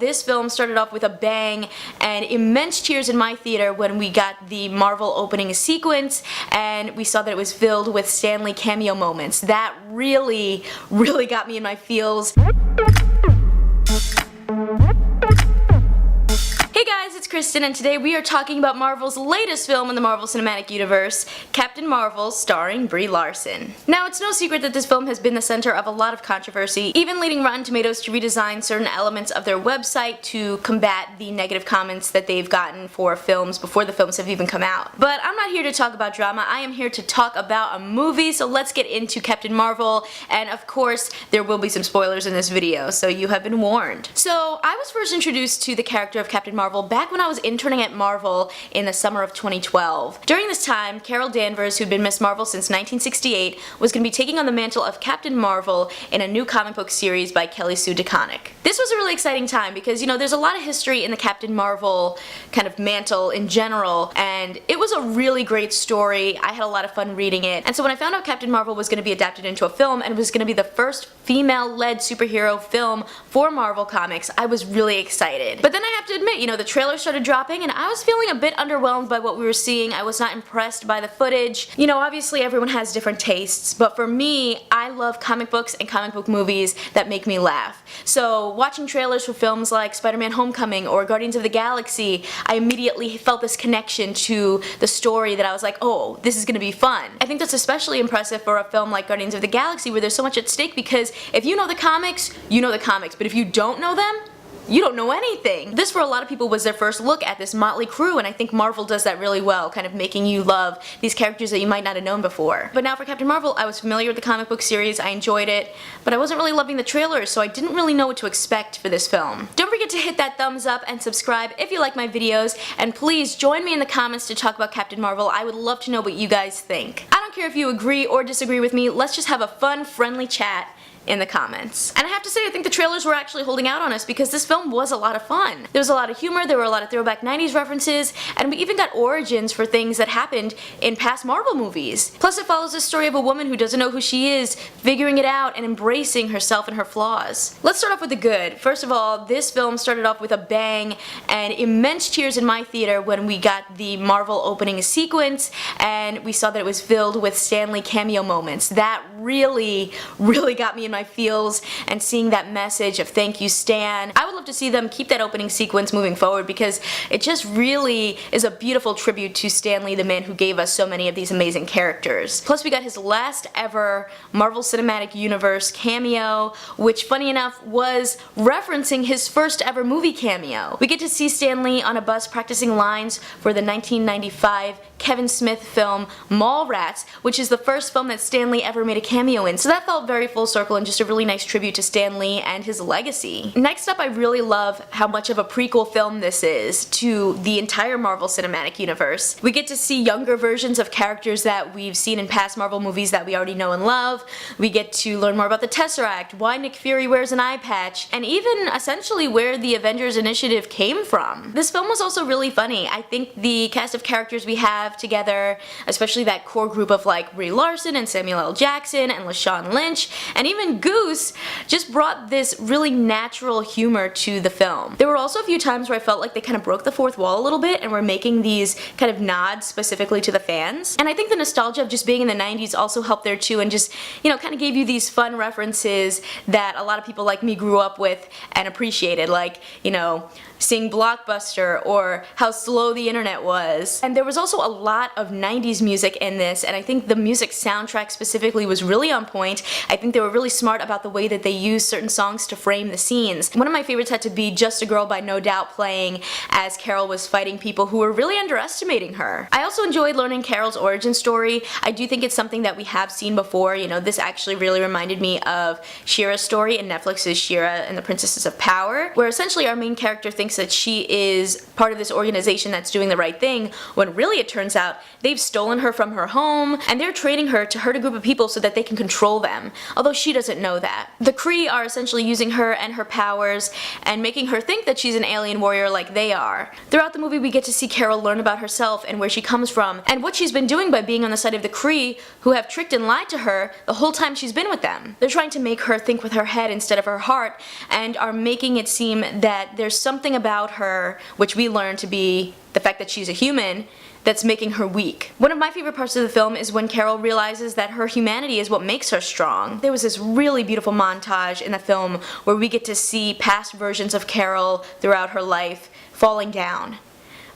This film started off with a bang and immense cheers in my theater when we got the Marvel opening sequence and we saw that it was filled with Stan Lee cameo moments. That really got me in my feels. Hey guys, it's Kristen and today we are talking about Marvel's latest film in the Marvel Cinematic Universe, Captain Marvel, starring Brie Larson. Now, it's no secret that this film has been the center of a lot of controversy, even leading Rotten Tomatoes to redesign certain elements of their website to combat the negative comments that they've gotten for films before the films have even come out. But I'm not here to talk about drama, I am here to talk about a movie, so let's get into Captain Marvel, and of course, there will be some spoilers in this video, so you have been warned. So, I was first introduced to the character of Captain Marvel back when I was interning at Marvel in the summer of 2012. During this time, Carol Danvers, who'd been Miss Marvel since 1968, was going to be taking on the mantle of Captain Marvel in a new comic book series by Kelly Sue DeConnick. This was a really exciting time because, you know, there's a lot of history in the Captain Marvel kind of mantle in general, and it was a really great story. I had a lot of fun reading it, and so when I found out Captain Marvel was going to be adapted into a film and was going to be the first female-led superhero film for Marvel Comics, I was really excited. But then I have to admit, you know, the trailer started dropping and I was feeling a bit underwhelmed by what we were seeing. I was not impressed by the footage. You know, obviously everyone has different tastes, but for me, I love comic books and comic book movies that make me laugh. So watching trailers for films like Spider-Man Homecoming or Guardians of the Galaxy, I immediately felt this connection to the story that I was like, oh, this is gonna be fun. I think that's especially impressive for a film like Guardians of the Galaxy where there's so much at stake because if you know the comics, you know the comics, but if you don't know them, you don't know anything. This for a lot of people was their first look at this motley crew, and I think Marvel does that really well, kind of making you love these characters that you might not have known before. But now for Captain Marvel, I was familiar with the comic book series, I enjoyed it, but I wasn't really loving the trailers, so I didn't really know what to expect for this film. Don't forget to hit that thumbs up and subscribe if you like my videos, and please join me in the comments to talk about Captain Marvel. I would love to know what you guys think. I don't care if you agree or disagree with me, let's just have a fun, friendly chat in the comments. And I have to say, I think the trailers were actually holding out on us because this film was a lot of fun. There was a lot of humor, there were a lot of throwback 90s references, and we even got origins for things that happened in past Marvel movies. Plus it follows the story of a woman who doesn't know who she is, figuring it out and embracing herself and her flaws. Let's start off with the good. First of all, this film started off with a bang and immense cheers in my theater when we got the Marvel opening sequence and we saw that it was filled with Stan Lee cameo moments. That really got me in my feels, and seeing that message of thank you Stan. I would love to see them keep that opening sequence moving forward because it just really is a beautiful tribute to Stan Lee, the man who gave us so many of these amazing characters. Plus we got his last ever Marvel Cinematic Universe cameo, which funny enough was referencing his first ever movie cameo. We get to see Stan Lee on a bus practicing lines for the 1995 Kevin Smith film Mallrats, which is the first film that Stan Lee ever made a cameo in, so that felt very full circle and just a really nice tribute to Stan Lee and his legacy. Next up, I really love how much of a prequel film this is to the entire Marvel Cinematic Universe. We get to see younger versions of characters that we've seen in past Marvel movies that we already know and love. We get to learn more about the Tesseract, why Nick Fury wears an eye patch, and even essentially where the Avengers Initiative came from. This film was also really funny. I think the cast of characters we have together, especially that core group of like Brie Larson and Samuel L. Jackson and Lashon Lynch, and even Goose, just brought this really natural humor to the film. There were also a few times where I felt like they kind of broke the fourth wall a little bit and were making these kind of nods specifically to the fans. And I think the nostalgia of just being in the 90s also helped there too, and just, you know, kind of gave you these fun references that a lot of people like me grew up with and appreciated, like, you know, seeing Blockbuster or how slow the internet was. And there was also a lot of 90s music in this, and I think the music soundtrack specifically was really on point. I think they were really smart about the way that they used certain songs to frame the scenes. One of my favorites had to be Just a Girl by No Doubt playing as Carol was fighting people who were really underestimating her. I also enjoyed learning Carol's origin story. I do think it's something that we have seen before. You know, this actually really reminded me of She-Ra's story in Netflix's She-Ra and the Princesses of Power, where essentially our main character thinks that she is part of this organization that's doing the right thing, when really it turns out they've stolen her from her home and they're trading her to hurt a group of people so that they can control them. Although she doesn't doesn't know that. The Kree are essentially using her and her powers and making her think that she's an alien warrior like they are. Throughout the movie we get to see Carol learn about herself and where she comes from and what she's been doing by being on the side of the Kree, who have tricked and lied to her the whole time she's been with them. They're trying to make her think with her head instead of her heart and are making it seem that there's something about her, which we learn to be the fact that she's a human, that's making her weak. One of my favorite parts of the film is when Carol realizes that her humanity is what makes her strong. There was this really beautiful montage in the film where we get to see past versions of Carol throughout her life falling down.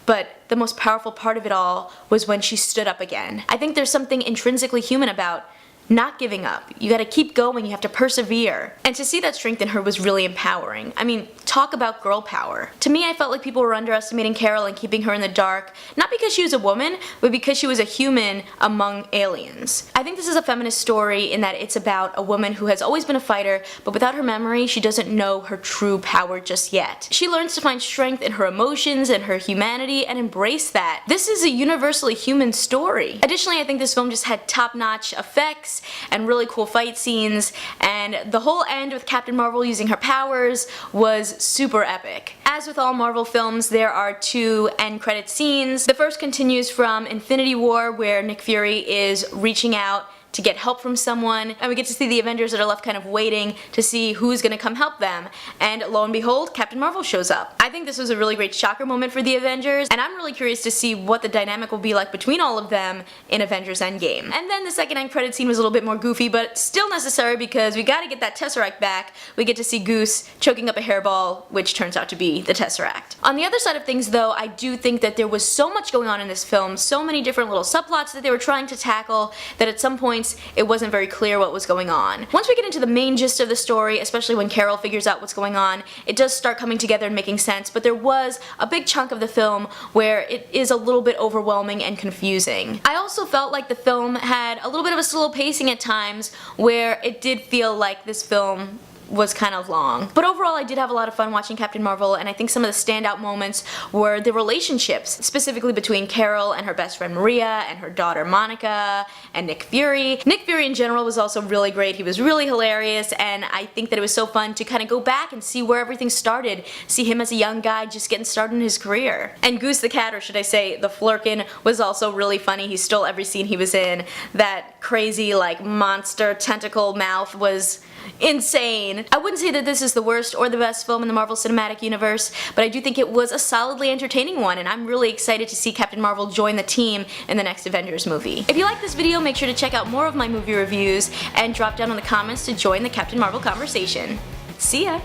But the most powerful part of it all was when she stood up again. I think there's something intrinsically human about not giving up. You gotta keep going, you have to persevere. And to see that strength in her was really empowering. I mean, talk about girl power. To me, I felt like people were underestimating Carol and keeping her in the dark, not because she was a woman, but because she was a human among aliens. I think this is a feminist story in that it's about a woman who has always been a fighter, but without her memory, she doesn't know her true power just yet. She learns to find strength in her emotions and her humanity and embrace that. This is a universally human story. Additionally, I think this film just had top-notch effects and really cool fight scenes, and the whole end with Captain Marvel using her powers was super epic. As with all Marvel films, there are two end credit scenes. The first continues from Infinity War, where Nick Fury is reaching out to get help from someone, and we get to see the Avengers that are left kind of waiting to see who's gonna come help them, and lo and behold, Captain Marvel shows up. I think this was a really great shocker moment for the Avengers, and I'm really curious to see what the dynamic will be like between all of them in Avengers Endgame. And then the second end credit scene was a little bit more goofy, but still necessary because we gotta get that Tesseract back. We get to see Goose choking up a hairball, which turns out to be the Tesseract. On the other side of things though, I do think that there was so much going on in this film, so many different little subplots that they were trying to tackle, that at some points it wasn't very clear what was going on. Once we get into the main gist of the story, especially when Carol figures out what's going on, it does start coming together and making sense, but there was a big chunk of the film where it is a little bit overwhelming and confusing. I also felt like the film had a little bit of a slow pacing at times, where it did feel like this film was kind of long. But overall I did have a lot of fun watching Captain Marvel, and I think some of the standout moments were the relationships, specifically between Carol and her best friend Maria and her daughter Monica and Nick Fury. Nick Fury in general was also really great. He was really hilarious, and I think that it was so fun to kind of go back and see where everything started, see him as a young guy just getting started in his career. And Goose the cat, or should I say the Flurkin, was also really funny. He stole every scene he was in. That crazy like monster tentacle mouth was insane. I wouldn't say that this is the worst or the best film in the Marvel Cinematic Universe, but I do think it was a solidly entertaining one, and I'm really excited to see Captain Marvel join the team in the next Avengers movie. If you like this video, make sure to check out more of my movie reviews and drop down in the comments to join the Captain Marvel conversation. See ya!